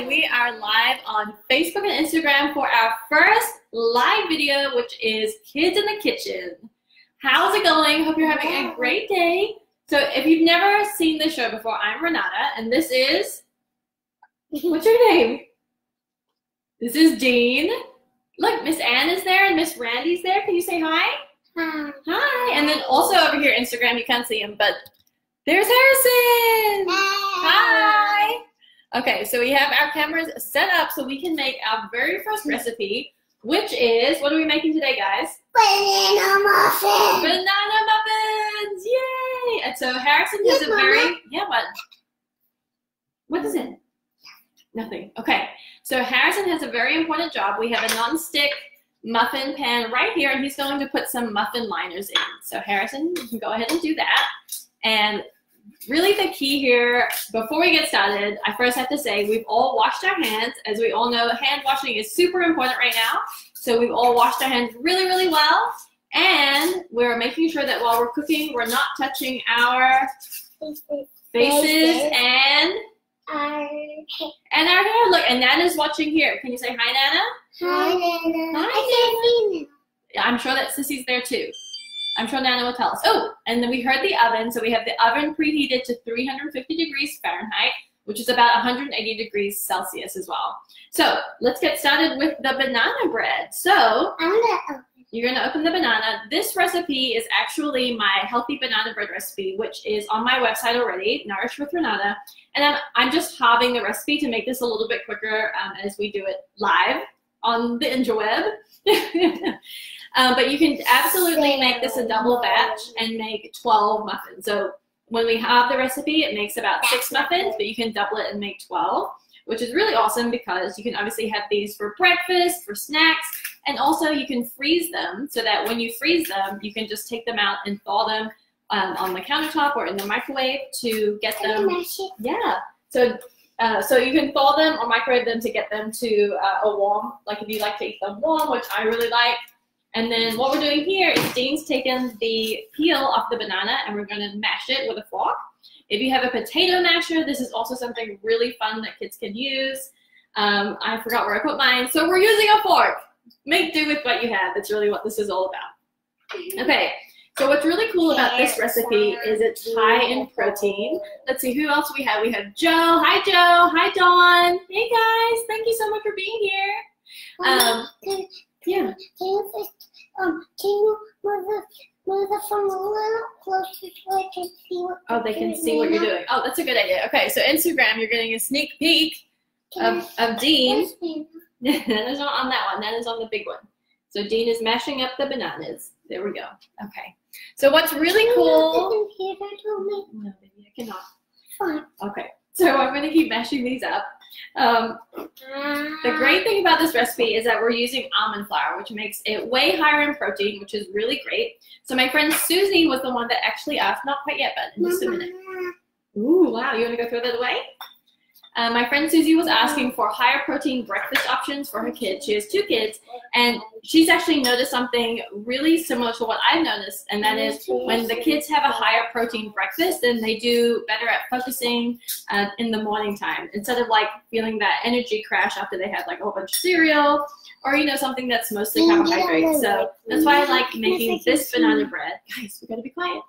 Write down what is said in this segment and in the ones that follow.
and we are live on Facebook and Instagram for our first live video, which is Kids in the Kitchen. How's it going? Hope you're having a great day. So if you've never seen this show before, I'm Renata, and this is, what's your name? This is Dean. Look, Miss Ann is there and Miss Randy's there. Can you say hi? Hi. Hi. And then also over here, Instagram, you can't see him, but there's Harrison. Hi. Okay, so we have our cameras set up so we can make our very first recipe, which is, what are we making today, guys? Banana muffins. Banana muffins. Yay. And so Harrison has a very, what is it? Nothing. Okay, so Harrison has a very important job. We have a non-stick muffin pan right here, and he's going to put some muffin liners in. So Harrison, you can go ahead and do that. And really the key here, before we get started, I first have to say we've all washed our hands. As we all know, hand washing is super important right now. So we've all washed our hands really, really well. And we're making sure that while we're cooking, we're not touching our faces and our hair. Look, and Nana's watching here. Can you say hi, Nana? Hi, Nana. Hi, Nana. I'm sure that Sissy's there too. I'm sure Nana will tell us. Oh, and then we heard the oven. So we have the oven preheated to 350 degrees Fahrenheit, which is about 180 degrees Celsius as well. So let's get started with the banana bread. So you're gonna open the banana. This recipe is actually my healthy banana bread recipe, which is on my website already, Nourish with Renata. And I'm just halving the recipe to make this a little bit quicker as we do it live on the interweb. But you can absolutely make this a double batch and make 12 muffins. So when we have the recipe, it makes about 6 muffins, but you can double it and make 12, which is really awesome because you can obviously have these for breakfast, for snacks, and also you can freeze them so that when you freeze them, you can just take them out and thaw them on the countertop or in the microwave to get them. Yeah. So you can thaw them or microwave them to get them to a warm, like if you like to eat them warm, which I really like. And then what we're doing here is Dean's taken the peel off the banana and we're going to mash it with a fork. If you have a potato masher, this is also something really fun that kids can use. I forgot where I put mine, so we're using a fork. Make do with what you have. That's really what this is all about. Okay, so what's really cool about this recipe is it's high in protein. Let's see, who else we have? We have Joe. Hi, Joe. Hi, Dawn. Hey, guys. Thank you so much for being here. Yeah. Can you move the phone a little closer so I can see what Oh, they can see what you're doing. Oh, that's a good idea. Okay, so Instagram, you're getting a sneak peek of Dean. Nana's not on that one. Nana's on the big one. So Dean is mashing up the bananas. There we go. Okay. So what's really cool. No, baby, I cannot. Fine. Okay. So I'm going to keep mashing these up. The great thing about this recipe is that we're using almond flour, which makes it way higher in protein, which is really great. So my friend Susie was the one that actually asked, not quite yet, but in just a minute. Ooh, wow, you want to go throw that away? My friend Susie was asking for higher protein breakfast options for her kids. She has 2 kids, and she's actually noticed something really similar to what I've noticed, and that is when the kids have a higher protein breakfast, then they do better at focusing in the morning time, instead of like feeling that energy crash after they had like a whole bunch of cereal, or something that's mostly carbohydrates. So that's why I like making this banana bread. Guys, we gotta be quiet.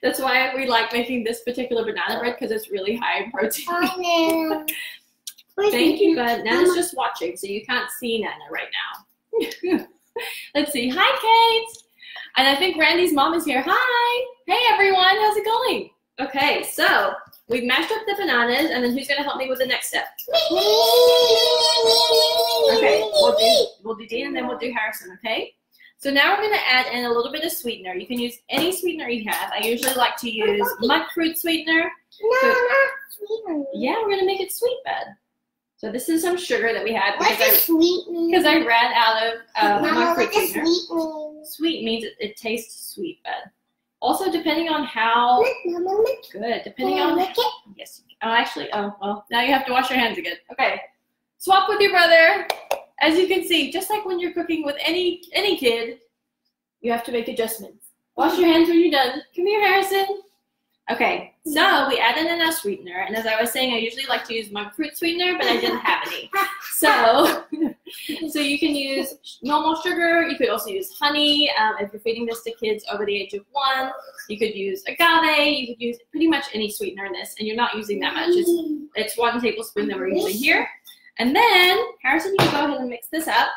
That's why we like making this particular banana bread, because it's really high in protein. Thank you, bud. Nana's just watching, so you can't see Nana right now. Let's see. Hi, Kate. And I think Randy's mom is here. Hi. Hey, everyone. How's it going? Okay, so we've mashed up the bananas, and then who's going to help me with the next step? Okay, we'll do Dean, and then we'll do Harrison, okay? So now we're going to add in a little bit of sweetener. You can use any sweetener you have. I usually like to use monk fruit sweetener. No, not sweetener. Yeah, we're going to make it sweet, bud. So this is some sugar that we had because I ran out of monk fruit sweetener. Sweet means? Sweet means it tastes sweet, bud. Also, depending on how good, depending on yes. Oh, actually, well, now you have to wash your hands again. Okay, swap with your brother. As you can see, just like when you're cooking with any kid, you have to make adjustments. Wash your hands when you're done. Come here, Harrison. Okay, so we added in a sweetener, and as I was saying, I usually like to use monk fruit sweetener, but I didn't have any. So you can use normal sugar. You could also use honey if you're feeding this to kids over the age of 1. You could use agave. You could use pretty much any sweetener in this, and you're not using that much. It's 1 tablespoon that we're using here. And then, Harrison, you can go ahead and mix this up.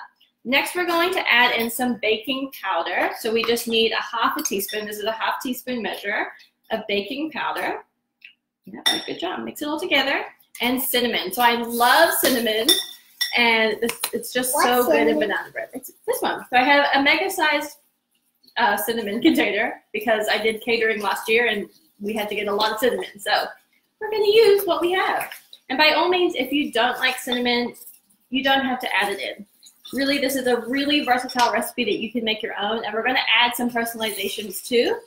Next, we're going to add in some baking powder. So we just need a 1/2 teaspoon. This is a 1/2 teaspoon measure of baking powder. Yeah, good job. Mix it all together. And cinnamon. So I love cinnamon, and it's just so good in banana bread. It's this one. So I have a mega-sized cinnamon container because I did catering last year, and we had to get a lot of cinnamon. So we're going to use what we have. And by all means, if you don't like cinnamon, you don't have to add it in. Really, this is a really versatile recipe that you can make your own, and we're going to add some personalizations too.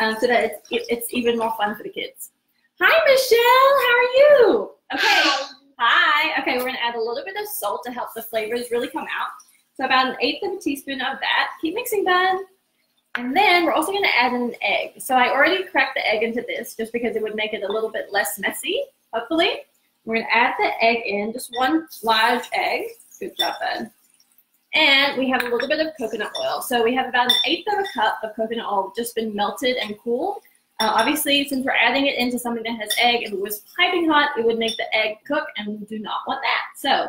So that it's even more fun for the kids. Hi, Michelle. How are you? Okay. Hi. Okay, we're going to add a little bit of salt to help the flavors really come out. So about 1/8 of a teaspoon of that. Keep mixing, bud. And then we're also going to add in an egg. So I already cracked the egg into this just because it would make it a little bit less messy, hopefully. We're going to add the egg in, just 1 large egg. Good job, bud. And we have a little bit of coconut oil. So we have about 1/8 of a cup of coconut oil just been melted and cooled. Obviously, since we're adding it into something that has egg, if it was piping hot, it would make the egg cook, and we do not want that. So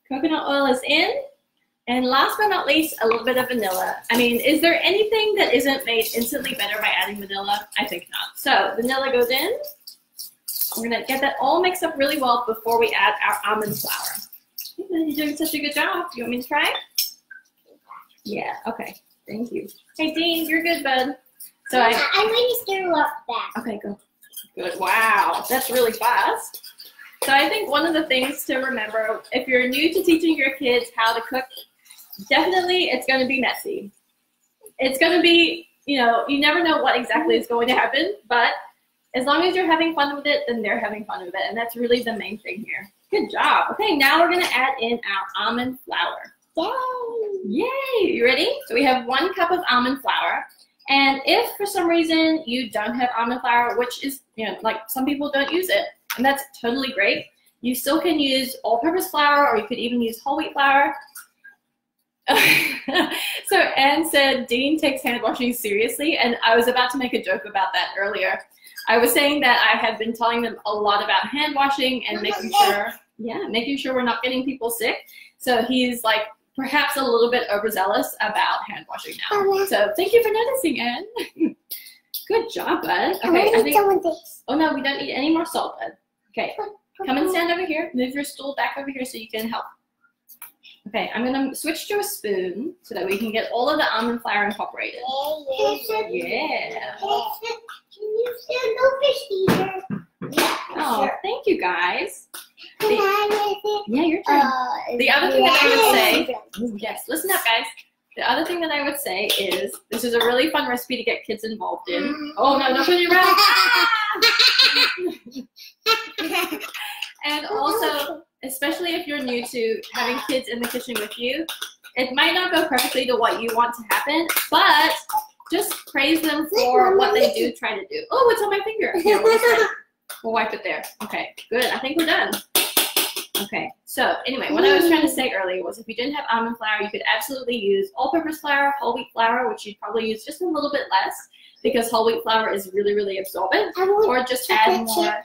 coconut oil is in. And last but not least, a little bit of vanilla. I mean, is there anything that isn't made instantly better by adding vanilla? I think not. So vanilla goes in. We're going to get that all mixed up really well before we add our almond flour. You're doing such a good job. Do you want me to try? Yeah, okay. Thank you. Hey, Dean, you're good, bud. So I'm going to stir up that. Okay, go. Good. Wow, that's really fast. So I think one of the things to remember, if you're new to teaching your kids how to cook, definitely it's going to be messy. It's going to be, you never know what exactly is going to happen, but as long as you're having fun with it, then they're having fun with it, and that's really the main thing here. Good job. Okay, now we're going to add in our almond flour. Yay! Yay! You ready? So we have 1 cup of almond flour. And if for some reason you don't have almond flour, which is, like some people don't use it, and that's totally great, you still can use all-purpose flour, or you could even use whole wheat flour. So Anne said, Dean takes hand washing seriously, and I was about to make a joke about that earlier. I was saying that I have been telling them a lot about hand washing and making sure we're not getting people sick. So he's like perhaps a little bit overzealous about hand washing now. So thank you for noticing, Anne. Good job, bud. Okay, I think. Oh no, we don't need any more salt, bud. Okay, come and stand over here. Move your stool back over here so you can help. Okay, I'm gonna switch to a spoon so that we can get all of the almond flour incorporated. Yeah. Can you stand over here? Oh, Sure. thank you guys. Can I Yeah, your turn. The other thing that I would say, say. yes, listen up, guys. The other thing that I would say is this is a really fun recipe to get kids involved in. Oh no, don't put it around. And also, especially if you're new to having kids in the kitchen with you, it might not go perfectly to what you want to happen, but just praise them for what they do try to do. Oh, it's on my finger. Here, we'll wipe it there. Okay, good. I think we're done. Okay, so anyway, what I was trying to say earlier was if you didn't have almond flour, you could absolutely use all-purpose flour, whole wheat flour, which you'd probably use just a little bit less because whole wheat flour is really, really absorbent. Or just add more,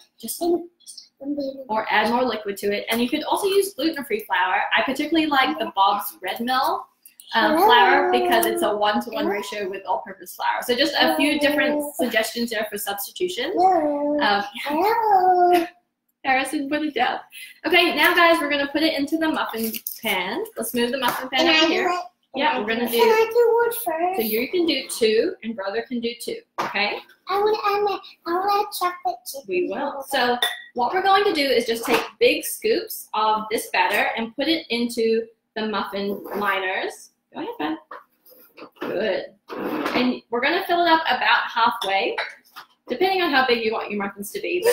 add more liquid to it. And you could also use gluten-free flour. I particularly like the Bob's Red Mill flour because it's a 1-to-1 ratio with all-purpose flour. So just a few different suggestions there for substitution. Harrison, put it down. Okay, now guys, we're gonna put it into the muffin pan. Let's move the muffin pan over here. Yeah, we're gonna do. Can I do one first? So you can do 2, and brother can do 2. Okay. I want chocolate chip. We will. So what we're going to do is just take big scoops of this batter and put it into the muffin liners. Go ahead, Ben. Good. And we're gonna fill it up about halfway, depending on how big you want your muffins to be. But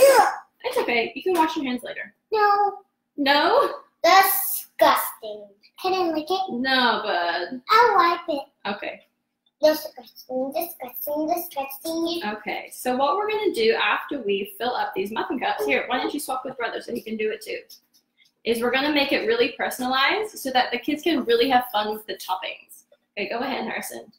it's okay. You can wash your hands later. No. No? Disgusting. Can I lick it? No, bud. I'll wipe it. Okay. Disgusting, disgusting, disgusting. Okay, so what we're gonna do after we fill up these muffin cups, here, why don't you swap with brother so he can do it too, is we're gonna make it really personalized so that the kids can really have fun with the toppings. Okay, go ahead, Harrison.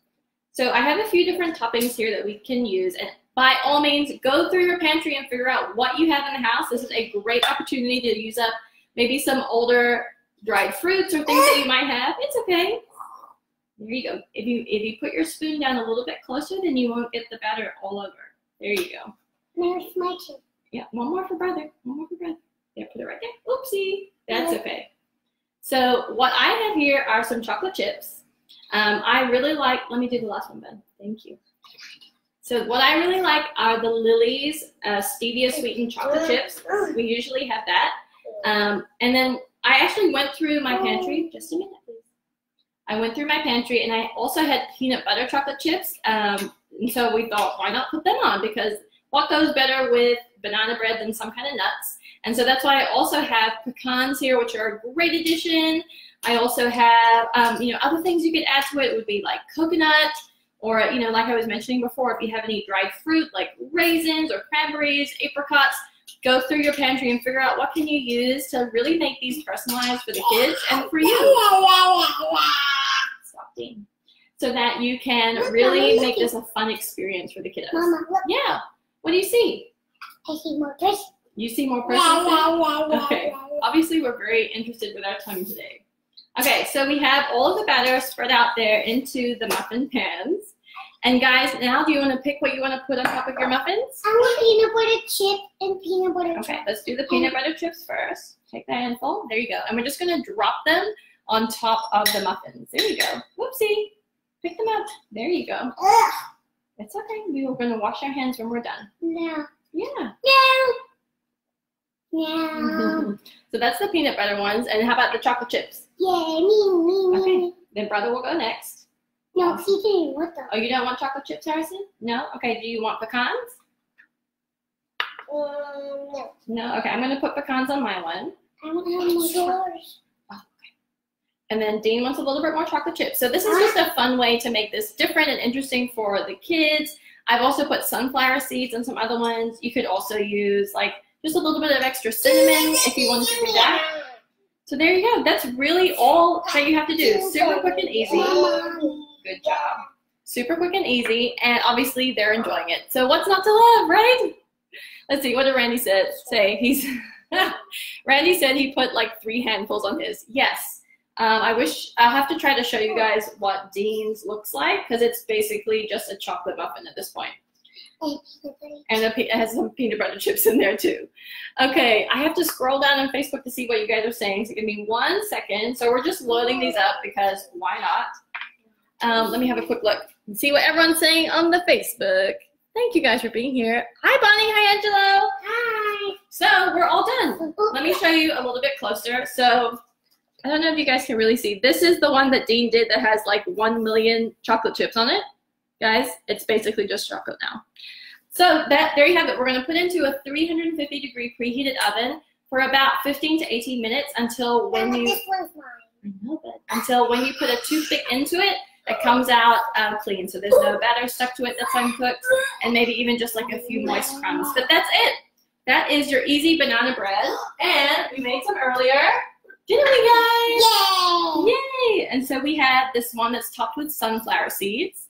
So I have a few different toppings here that we can use, and by all means, go through your pantry and figure out what you have in the house. This is a great opportunity to use up maybe some older dried fruits or things that you might have. It's okay. There you go. If you put your spoon down a little bit closer, then you won't get the batter all over. There you go. There's my two. Yeah, one more for brother. One more for brother. Yeah, put it right there. Oopsie. That's okay. So what I have here are some chocolate chips. I really like, let me do the last one, Ben. Thank you. So what I really like are the Lily's stevia sweetened chocolate chips. We usually have that. And then I actually went through my pantry. Just a minute, please. I went through my pantry and I also had peanut butter chocolate chips. And so we thought, why not put them on? Because what goes better with banana bread than some kind of nuts? And so that's why I also have pecans here, which are a great addition. I also have, other things you could add to it would be like coconut, or, like I was mentioning before, if you have any dried fruit like raisins or cranberries, apricots, go through your pantry and figure out what can you use to really make these personalized for the kids and for you. Stop, Dean. So that you can really make this a fun experience for the kiddos. Mama, look. Yeah. What do you see? I see more person. You see more person? Okay. Obviously, we're very interested with our tongue today. Okay, so we have all of the batter spread out there into the muffin pans. And guys, now do you want to pick what you want to put on top of your muffins? I want peanut butter chip and peanut butter chip. Okay, let's do the peanut butter chips first. Take that handful. There you go. And we're just going to drop them on top of the muffins. There you go. Whoopsie. Pick them up. There you go. Ugh. It's okay. We are going to wash our hands when we're done. No. Yeah. No. No. So that's the peanut butter ones. And how about the chocolate chips? Yeah, me. Okay. Then brother will go next. No, he didn't want them. Oh, you don't want chocolate chips, Harrison? No? Okay, do you want pecans? No. No? Okay, I'm going to put pecans on my one. I want to have my yours. Oh, okay. And then Dean wants a little bit more chocolate chips. So this is just a fun way to make this different and interesting for the kids. I've also put sunflower seeds and some other ones. You could also use like just a little bit of extra cinnamon if you wanted to do that. So there you go. That's really all that you have to do. Super quick and easy. Good job. Super quick and easy, and obviously they're enjoying it. So what's not to love, right? Let's see, what did Randy say? Randy said he put like 3 handfuls on his. Yes. I'll have to try to show you guys what Dean's looks like, because it's basically just a chocolate muffin at this point. And it has some peanut butter chips in there too. Okay, I have to scroll down on Facebook to see what you guys are saying, so give me 1 second. So we're just loading these up because why not? Let me have a quick look and see what everyone's saying on the Facebook. Thank you guys for being here. Hi, Bonnie. Hi, Angelo. Hi. So we're all done. Let me show you a little bit closer. So I don't know if you guys can really see. This is the one that Dean did that has like 1 million chocolate chips on it. Guys, it's basically just chocolate now. So there you have it. We're going to put into a 350-degree preheated oven for about 15 to 18 minutes until when you put a toothpick into it, it comes out clean. So there's no batter stuck to it that's uncooked, and maybe even just like a few moist crumbs. But that's it. That is your easy banana bread, and we made some earlier. Didn't we, guys? Yay! Yay! And so we have this one that's topped with sunflower seeds.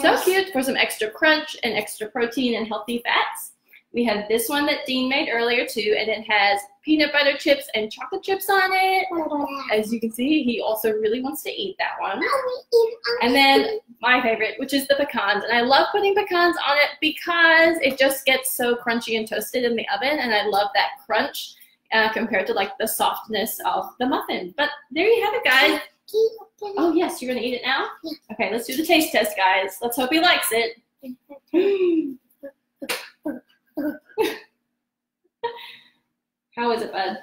So cute for some extra crunch and extra protein and healthy fats. We have this one that Dean made earlier too, and it has peanut butter chips and chocolate chips on it. As you can see, he also really wants to eat that one. And then my favorite, which is the pecans. And I love putting pecans on it because it just gets so crunchy and toasted in the oven, and I love that crunch compared to like the softness of the muffin. But there you have it, guys. Oh yes, you're gonna eat it now? Yeah. Okay, let's do the taste test, guys. Let's hope he likes it. How is it, bud?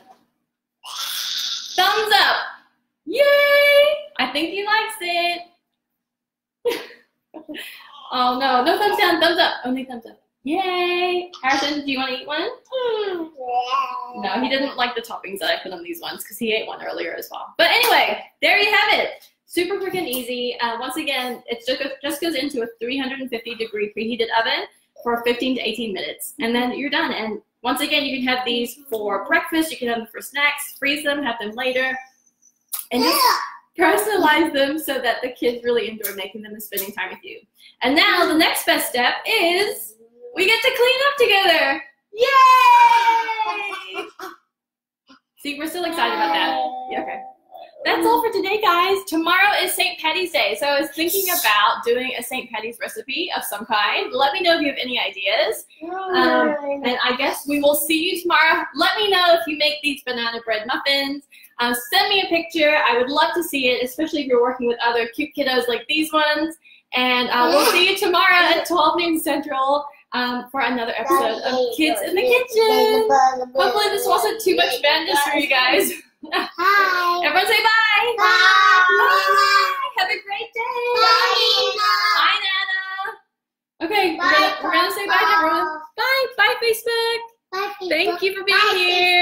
Thumbs up! Yay! I think he likes it. Oh no, no thumbs down, thumbs up. Only thumbs up. Yay! Harrison, do you want to eat one? No, he didn't like the toppings that I put on these ones because he ate one earlier as well. But anyway, there you have it. Super freaking easy. Once again, it just goes into a 350-degree preheated oven for 15 to 18 minutes, and then you're done. And once again, you can have these for breakfast, you can have them for snacks, freeze them, have them later, and just personalize them so that the kids really enjoy making them and spending time with you. And now the next best step is we get to clean up together. Yay! See, we're still excited about that. Yeah, okay. That's all for today, guys. Tomorrow is St. Patty's Day, so I was thinking about doing a St. Patty's recipe of some kind. Let me know if you have any ideas. And I guess we will see you tomorrow. Let me know if you make these banana bread muffins. Send me a picture. I would love to see it, especially if you're working with other cute kiddos like these ones. And we'll see you tomorrow at 12 noon Central for another episode of Kids in the Kitchen. Hopefully this wasn't too much madness for you guys. Hi. Everyone say bye. Bye. Bye. Have a great day. Bye, Nana. Okay, we're gonna say bye to everyone. Bye. Bye, Facebook. Bye, Thank you for being Bye, here.